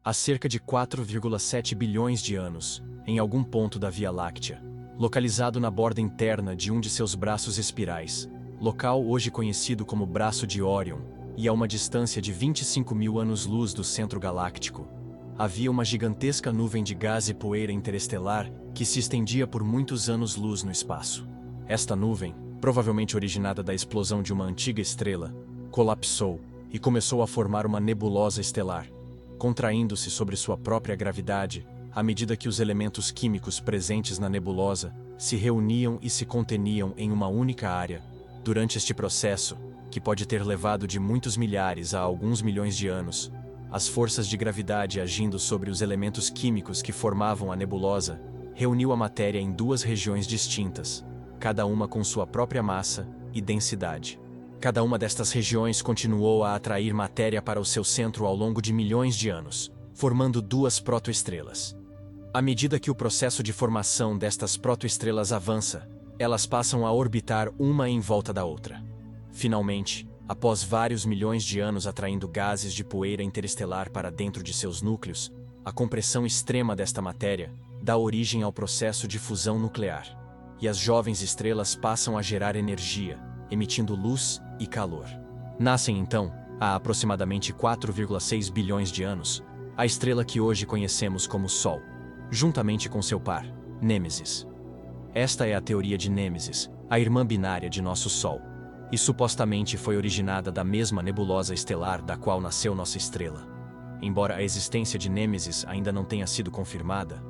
há cerca de 4,7 bilhões de anos, em algum ponto da Via Láctea, localizado na borda interna de um de seus braços espirais, local hoje conhecido como Braço de Órion, e a uma distância de 25 mil anos-luz do centro galáctico, havia uma gigantesca nuvem de gás e poeira interestelar que se estendia por muitos anos-luz no espaço. Esta nuvem, provavelmente originada da explosão de uma antiga estrela, colapsou e começou a formar uma nebulosa estelar, contraindo-se sobre sua própria gravidade à medida que os elementos químicos presentes na nebulosa se reuniam e se conteniam em uma única área. Durante este processo, que pode ter levado de muitos milhares a alguns milhões de anos, as forças de gravidade agindo sobre os elementos químicos que formavam a nebulosa reuniu a matéria em duas regiões distintas, cada uma com sua própria massa e densidade. Cada uma destas regiões continuou a atrair matéria para o seu centro ao longo de milhões de anos, formando duas protoestrelas. À medida que o processo de formação destas protoestrelas avança, elas passam a orbitar uma em volta da outra. Finalmente, após vários milhões de anos atraindo gases de poeira interestelar para dentro de seus núcleos, a compressão extrema desta matéria dá origem ao processo de fusão nuclear, e as jovens estrelas passam a gerar energia, emitindo luz e calor. Nascem então, há aproximadamente 4,6 bilhões de anos, a estrela que hoje conhecemos como Sol, juntamente com seu par, Nêmesis. Esta é a teoria de Nêmesis, a irmã binária de nosso Sol, e supostamente foi originada da mesma nebulosa estelar da qual nasceu nossa estrela. Embora a existência de Nêmesis ainda não tenha sido confirmada,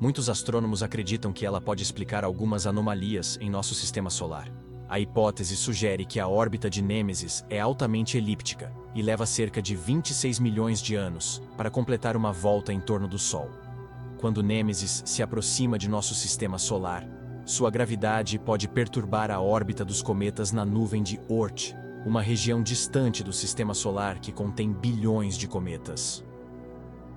muitos astrônomos acreditam que ela pode explicar algumas anomalias em nosso sistema solar. A hipótese sugere que a órbita de Nêmesis é altamente elíptica e leva cerca de 26 milhões de anos para completar uma volta em torno do Sol. Quando Nêmesis se aproxima de nosso sistema solar, sua gravidade pode perturbar a órbita dos cometas na nuvem de Oort, uma região distante do sistema solar que contém bilhões de cometas.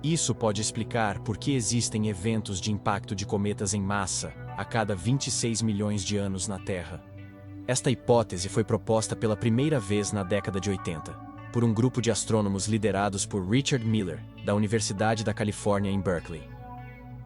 Isso pode explicar por que existem eventos de impacto de cometas em massa a cada 26 milhões de anos na Terra. Esta hipótese foi proposta pela primeira vez na década de 80, por um grupo de astrônomos liderados por Richard Miller, da Universidade da Califórnia em Berkeley.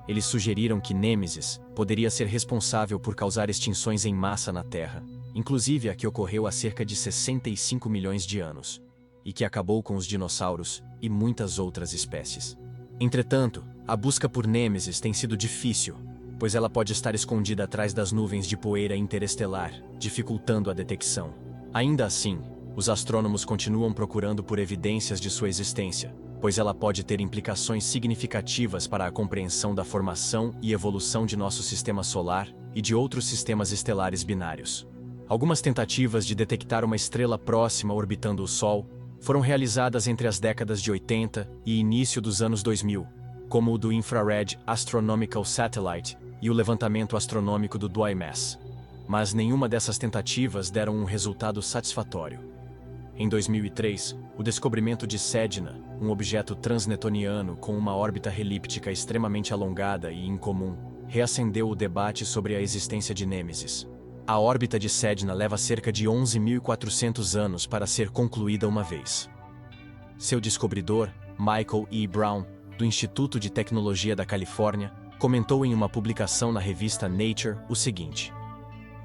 Eles sugeriram que Nêmesis poderia ser responsável por causar extinções em massa na Terra, inclusive a que ocorreu há cerca de 65 milhões de anos, e que acabou com os dinossauros e muitas outras espécies. Entretanto, a busca por Nêmesis tem sido difícil, pois ela pode estar escondida atrás das nuvens de poeira interestelar, dificultando a detecção. Ainda assim, os astrônomos continuam procurando por evidências de sua existência, pois ela pode ter implicações significativas para a compreensão da formação e evolução de nosso sistema solar e de outros sistemas estelares binários. Algumas tentativas de detectar uma estrela próxima orbitando o Sol foram realizadas entre as décadas de 80 e início dos anos 2000, como o do Infrared Astronomical Satellite e o levantamento astronômico do DWIMAS. Mas nenhuma dessas tentativas deram um resultado satisfatório. Em 2003, o descobrimento de Sedna, um objeto transnetoniano com uma órbita relíptica extremamente alongada e incomum, reacendeu o debate sobre a existência de Nêmesis. A órbita de Sedna leva cerca de 11.400 anos para ser concluída uma vez. Seu descobridor, Michael E. Brown, do Instituto de Tecnologia da Califórnia, comentou em uma publicação na revista Nature o seguinte: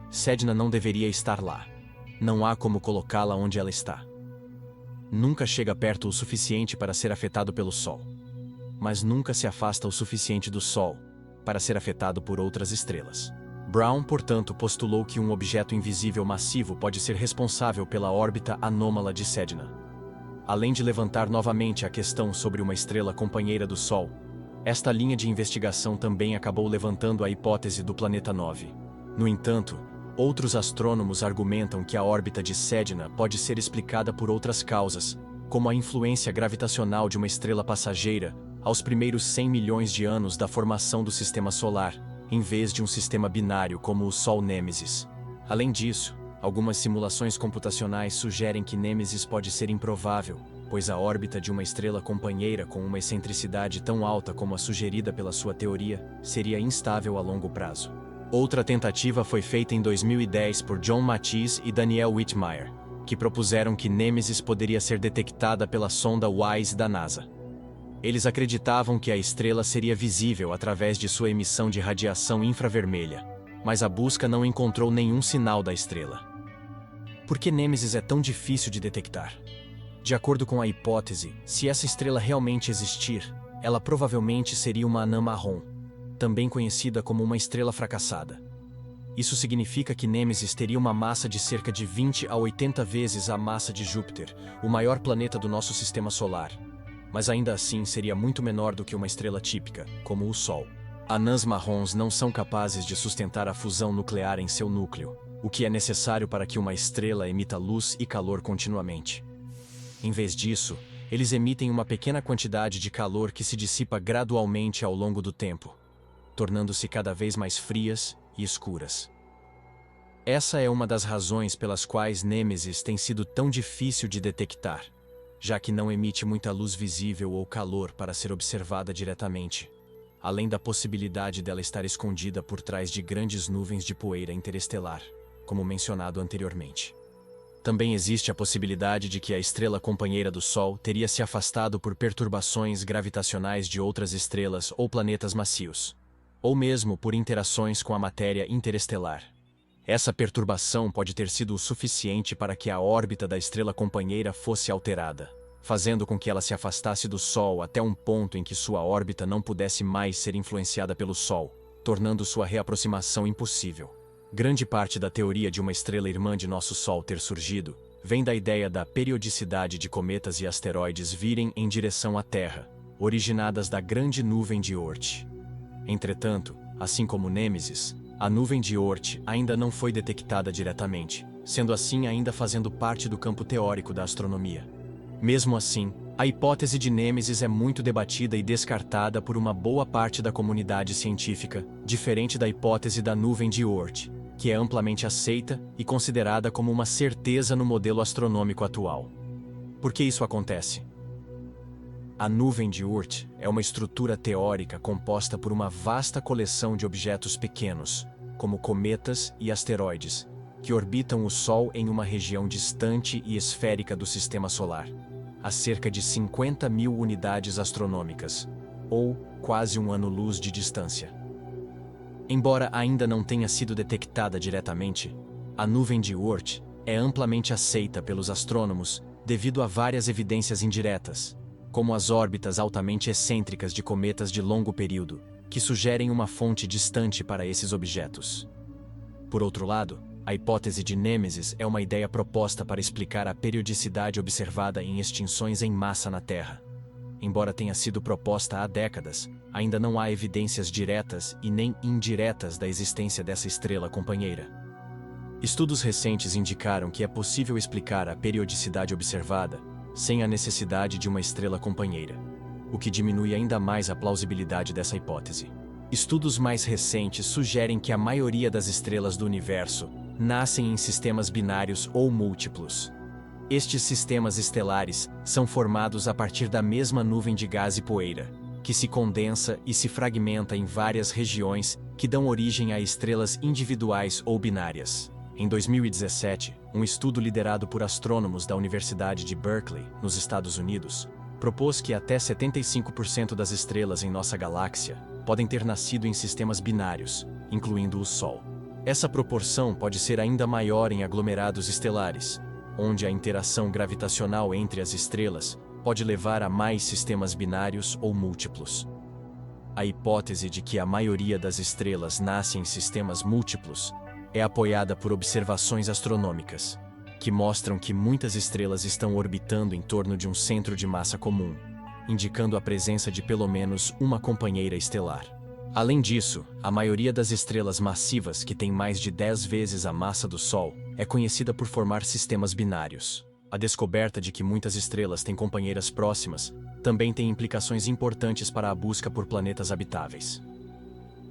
Sedna não deveria estar lá. Não há como colocá-la onde ela está. Nunca chega perto o suficiente para ser afetado pelo Sol, mas nunca se afasta o suficiente do Sol para ser afetado por outras estrelas. Brown, portanto, postulou que um objeto invisível massivo pode ser responsável pela órbita anômala de Sedna. Além de levantar novamente a questão sobre uma estrela companheira do Sol, esta linha de investigação também acabou levantando a hipótese do planeta 9. No entanto, outros astrônomos argumentam que a órbita de Sedna pode ser explicada por outras causas, como a influência gravitacional de uma estrela passageira aos primeiros 100 milhões de anos da formação do Sistema Solar, em vez de um sistema binário como o Sol Nêmesis. Além disso, algumas simulações computacionais sugerem que Nêmesis pode ser improvável, pois a órbita de uma estrela companheira com uma excentricidade tão alta como a sugerida pela sua teoria seria instável a longo prazo. Outra tentativa foi feita em 2010 por John Matisse e Daniel Whitmire, que propuseram que Nêmesis poderia ser detectada pela sonda WISE da NASA. Eles acreditavam que a estrela seria visível através de sua emissão de radiação infravermelha, mas a busca não encontrou nenhum sinal da estrela. Por que Nêmesis é tão difícil de detectar? De acordo com a hipótese, se essa estrela realmente existir, ela provavelmente seria uma anã marrom, também conhecida como uma estrela fracassada. Isso significa que Nêmesis teria uma massa de cerca de 20 a 80 vezes a massa de Júpiter, o maior planeta do nosso sistema solar. Mas ainda assim seria muito menor do que uma estrela típica, como o Sol. Anãs marrons não são capazes de sustentar a fusão nuclear em seu núcleo, o que é necessário para que uma estrela emita luz e calor continuamente. Em vez disso, eles emitem uma pequena quantidade de calor que se dissipa gradualmente ao longo do tempo, tornando-se cada vez mais frias e escuras. Essa é uma das razões pelas quais Nêmesis tem sido tão difícil de detectar, já que não emite muita luz visível ou calor para ser observada diretamente, além da possibilidade dela estar escondida por trás de grandes nuvens de poeira interestelar, como mencionado anteriormente. Também existe a possibilidade de que a estrela companheira do Sol teria se afastado por perturbações gravitacionais de outras estrelas ou planetas macios, ou mesmo por interações com a matéria interestelar. Essa perturbação pode ter sido o suficiente para que a órbita da estrela companheira fosse alterada, fazendo com que ela se afastasse do Sol até um ponto em que sua órbita não pudesse mais ser influenciada pelo Sol, tornando sua reaproximação impossível. Grande parte da teoria de uma estrela irmã de nosso Sol ter surgido vem da ideia da periodicidade de cometas e asteroides virem em direção à Terra, originadas da grande nuvem de Oort. Entretanto, assim como Nêmesis, a nuvem de Oort ainda não foi detectada diretamente, sendo assim ainda fazendo parte do campo teórico da astronomia. Mesmo assim, a hipótese de Nêmesis é muito debatida e descartada por uma boa parte da comunidade científica, diferente da hipótese da nuvem de Oort, que é amplamente aceita e considerada como uma certeza no modelo astronômico atual. Por que isso acontece? A nuvem de Oort é uma estrutura teórica composta por uma vasta coleção de objetos pequenos, como cometas e asteroides, que orbitam o Sol em uma região distante e esférica do Sistema Solar, a cerca de 50 mil unidades astronômicas, ou quase um ano-luz de distância. Embora ainda não tenha sido detectada diretamente, a nuvem de Oort é amplamente aceita pelos astrônomos devido a várias evidências indiretas, como as órbitas altamente excêntricas de cometas de longo período, que sugerem uma fonte distante para esses objetos. Por outro lado, a hipótese de Nêmesis é uma ideia proposta para explicar a periodicidade observada em extinções em massa na Terra. Embora tenha sido proposta há décadas, ainda não há evidências diretas e nem indiretas da existência dessa estrela companheira. Estudos recentes indicaram que é possível explicar a periodicidade observada sem a necessidade de uma estrela companheira, o que diminui ainda mais a plausibilidade dessa hipótese. Estudos mais recentes sugerem que a maioria das estrelas do universo nascem em sistemas binários ou múltiplos. Estes sistemas estelares são formados a partir da mesma nuvem de gás e poeira, que se condensa e se fragmenta em várias regiões que dão origem a estrelas individuais ou binárias. Em 2017, um estudo liderado por astrônomos da Universidade de Berkeley, nos Estados Unidos, propôs que até 75% das estrelas em nossa galáxia podem ter nascido em sistemas binários, incluindo o Sol. Essa proporção pode ser ainda maior em aglomerados estelares, onde a interação gravitacional entre as estrelas pode levar a mais sistemas binários ou múltiplos. A hipótese de que a maioria das estrelas nasce em sistemas múltiplos é apoiada por observações astronômicas, que mostram que muitas estrelas estão orbitando em torno de um centro de massa comum, indicando a presença de pelo menos uma companheira estelar. Além disso, a maioria das estrelas massivas que têm mais de 10 vezes a massa do Sol é conhecida por formar sistemas binários. A descoberta de que muitas estrelas têm companheiras próximas também tem implicações importantes para a busca por planetas habitáveis.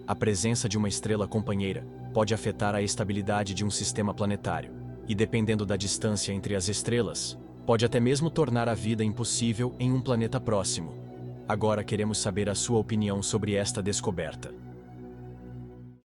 A presença de uma estrela companheira pode afetar a estabilidade de um sistema planetário, e dependendo da distância entre as estrelas, pode até mesmo tornar a vida impossível em um planeta próximo. Agora queremos saber a sua opinião sobre esta descoberta.